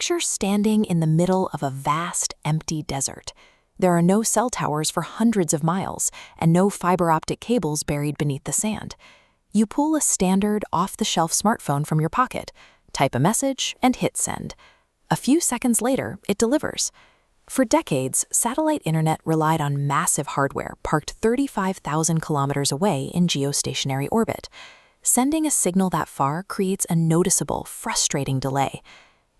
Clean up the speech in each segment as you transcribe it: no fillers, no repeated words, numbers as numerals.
Picture standing in the middle of a vast, empty desert. There are no cell towers for hundreds of miles, and no fiber optic cables buried beneath the sand. You pull a standard, off-the-shelf smartphone from your pocket, type a message, and hit send. A few seconds later, it delivers. For decades, satellite internet relied on massive hardware parked 35,000 kilometers away in geostationary orbit. Sending a signal that far creates a noticeable, frustrating delay.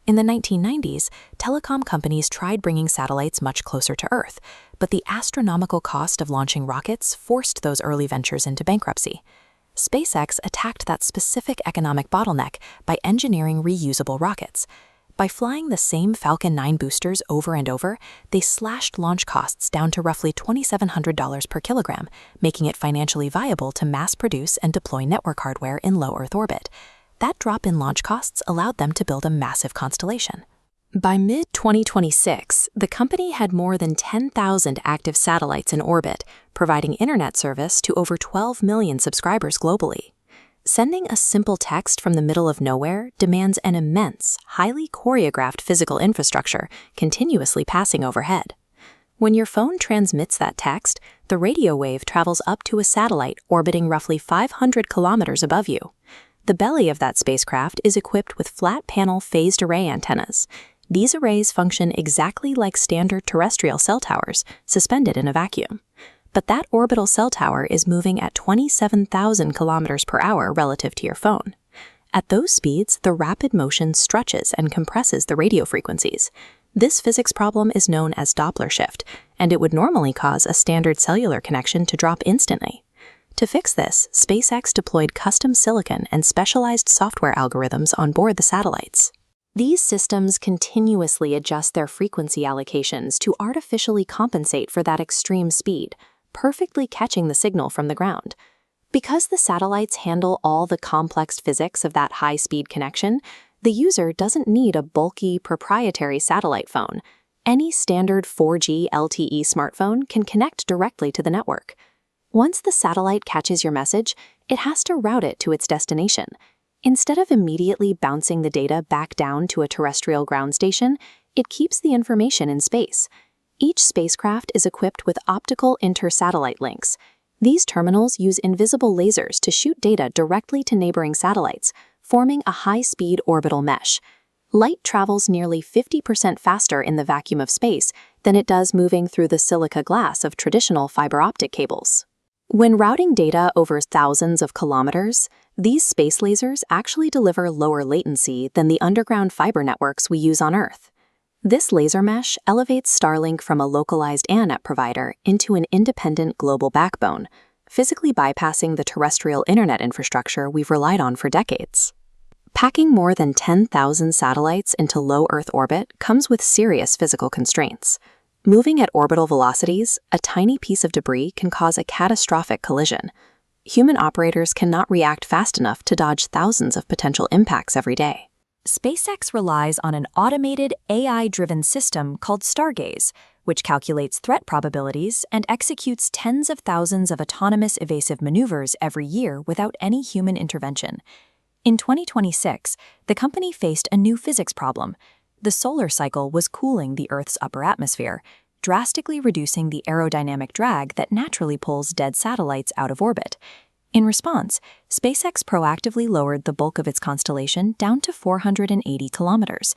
In the 1990s, telecom companies tried bringing satellites much closer to Earth, but the astronomical cost of launching rockets forced those early ventures into bankruptcy. SpaceX attacked that specific economic bottleneck by engineering reusable rockets. By flying the same Falcon 9 boosters over and over, they slashed launch costs down to roughly $2,700 per kilogram, making it financially viable to mass-produce and deploy network hardware in low Earth orbit. That drop in launch costs allowed them to build a massive constellation. By mid-2026, the company had more than 10,000 active satellites in orbit, providing internet service to over 12 million subscribers globally. Sending a simple text from the middle of nowhere demands an immense, highly choreographed physical infrastructure continuously passing overhead. When your phone transmits that text, the radio wave travels up to a satellite orbiting roughly 500 kilometers above you. The belly of that spacecraft is equipped with flat-panel phased array antennas. These arrays function exactly like standard terrestrial cell towers, suspended in a vacuum. But that orbital cell tower is moving at 27,000 kilometers per hour relative to your phone. At those speeds, the rapid motion stretches and compresses the radio frequencies. This physics problem is known as Doppler shift, and it would normally cause a standard cellular connection to drop instantly. To fix this, SpaceX deployed custom silicon and specialized software algorithms on board the satellites. These systems continuously adjust their frequency allocations to artificially compensate for that extreme speed, perfectly catching the signal from the ground. Because the satellites handle all the complex physics of that high-speed connection, the user doesn't need a bulky, proprietary satellite phone. Any standard 4G LTE smartphone can connect directly to the network. Once the satellite catches your message, it has to route it to its destination. Instead of immediately bouncing the data back down to a terrestrial ground station, it keeps the information in space. Each spacecraft is equipped with optical inter-satellite links. These terminals use invisible lasers to shoot data directly to neighboring satellites, forming a high-speed orbital mesh. Light travels nearly 50% faster in the vacuum of space than it does moving through the silica glass of traditional fiber optic cables. When routing data over thousands of kilometers, these space lasers actually deliver lower latency than the underground fiber networks we use on Earth. This laser mesh elevates Starlink from a localized ANET provider into an independent global backbone, physically bypassing the terrestrial internet infrastructure we've relied on for decades. Packing more than 10,000 satellites into low Earth orbit comes with serious physical constraints. Moving at orbital velocities, a tiny piece of debris can cause a catastrophic collision. Human operators cannot react fast enough to dodge thousands of potential impacts every day. SpaceX relies on an automated, AI-driven system called Stargaze, which calculates threat probabilities and executes tens of thousands of autonomous evasive maneuvers every year without any human intervention. In 2026, the company faced a new physics problem. The solar cycle was cooling the Earth's upper atmosphere, drastically reducing the aerodynamic drag that naturally pulls dead satellites out of orbit. In response, SpaceX proactively lowered the bulk of its constellation down to 480 kilometers.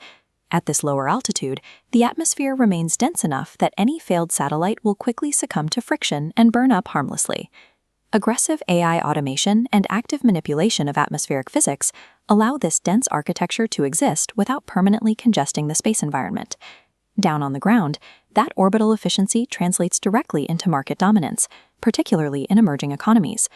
At this lower altitude, the atmosphere remains dense enough that any failed satellite will quickly succumb to friction and burn up harmlessly. Aggressive AI automation and active manipulation of atmospheric physics allow this dense architecture to exist without permanently congesting the space environment. Down on the ground, that orbital efficiency translates directly into market dominance, particularly in emerging economies.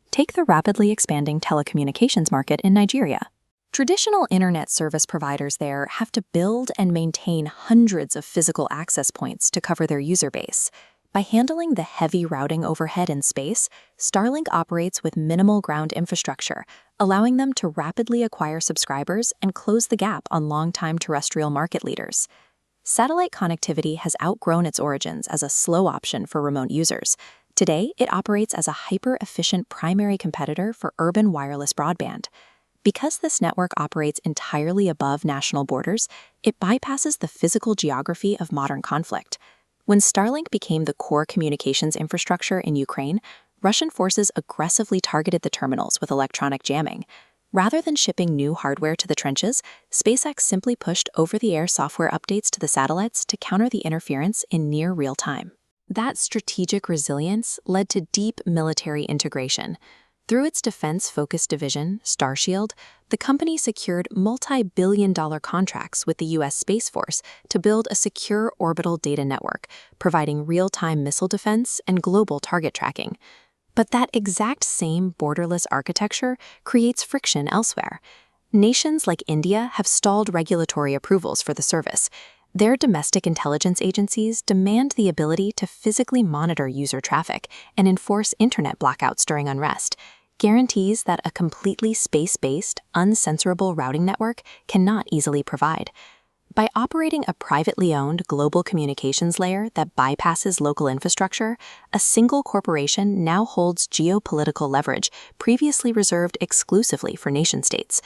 Take the rapidly expanding telecommunications market in Nigeria. Traditional internet service providers there have to build and maintain hundreds of physical access points to cover their user base. By handling the heavy routing overhead in space, Starlink operates with minimal ground infrastructure, allowing them to rapidly acquire subscribers and close the gap on long-time terrestrial market leaders. Satellite connectivity has outgrown its origins as a slow option for remote users. Today, it operates as a hyper-efficient primary competitor for urban wireless broadband. Because this network operates entirely above national borders, it bypasses the physical geography of modern conflict. When Starlink became the core communications infrastructure in Ukraine, Russian forces aggressively targeted the terminals with electronic jamming. Rather than shipping new hardware to the trenches, SpaceX simply pushed over-the-air software updates to the satellites to counter the interference in near real time. That strategic resilience led to deep military integration. Through its defense-focused division, Starshield, the company secured multi-billion-dollar contracts with the U.S. Space Force to build a secure orbital data network, providing real-time missile defense and global target tracking. But that exact same borderless architecture creates friction elsewhere. Nations like India have stalled regulatory approvals for the service. Their domestic intelligence agencies demand the ability to physically monitor user traffic and enforce internet blackouts during unrest, guarantees that a completely space-based, uncensorable routing network cannot easily provide. By operating a privately owned global communications layer that bypasses local infrastructure, a single corporation now holds geopolitical leverage previously reserved exclusively for nation-states.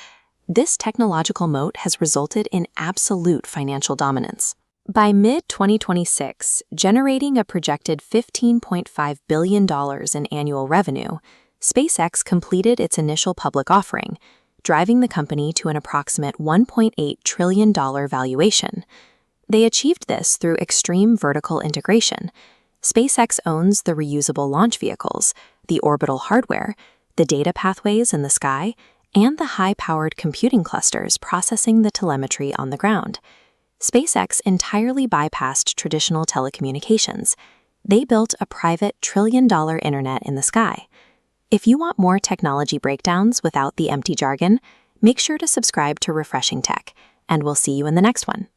This technological moat has resulted in absolute financial dominance. By mid-2026, generating a projected $15.5 billion in annual revenue, SpaceX completed its initial public offering, driving the company to an approximate $1.8 trillion valuation. They achieved this through extreme vertical integration. SpaceX owns the reusable launch vehicles, the orbital hardware, the data pathways in the sky, and the high-powered computing clusters processing the telemetry on the ground. SpaceX entirely bypassed traditional telecommunications. They built a private trillion-dollar internet in the sky. If you want more technology breakdowns without the empty jargon, make sure to subscribe to Refreshing Tech, and we'll see you in the next one.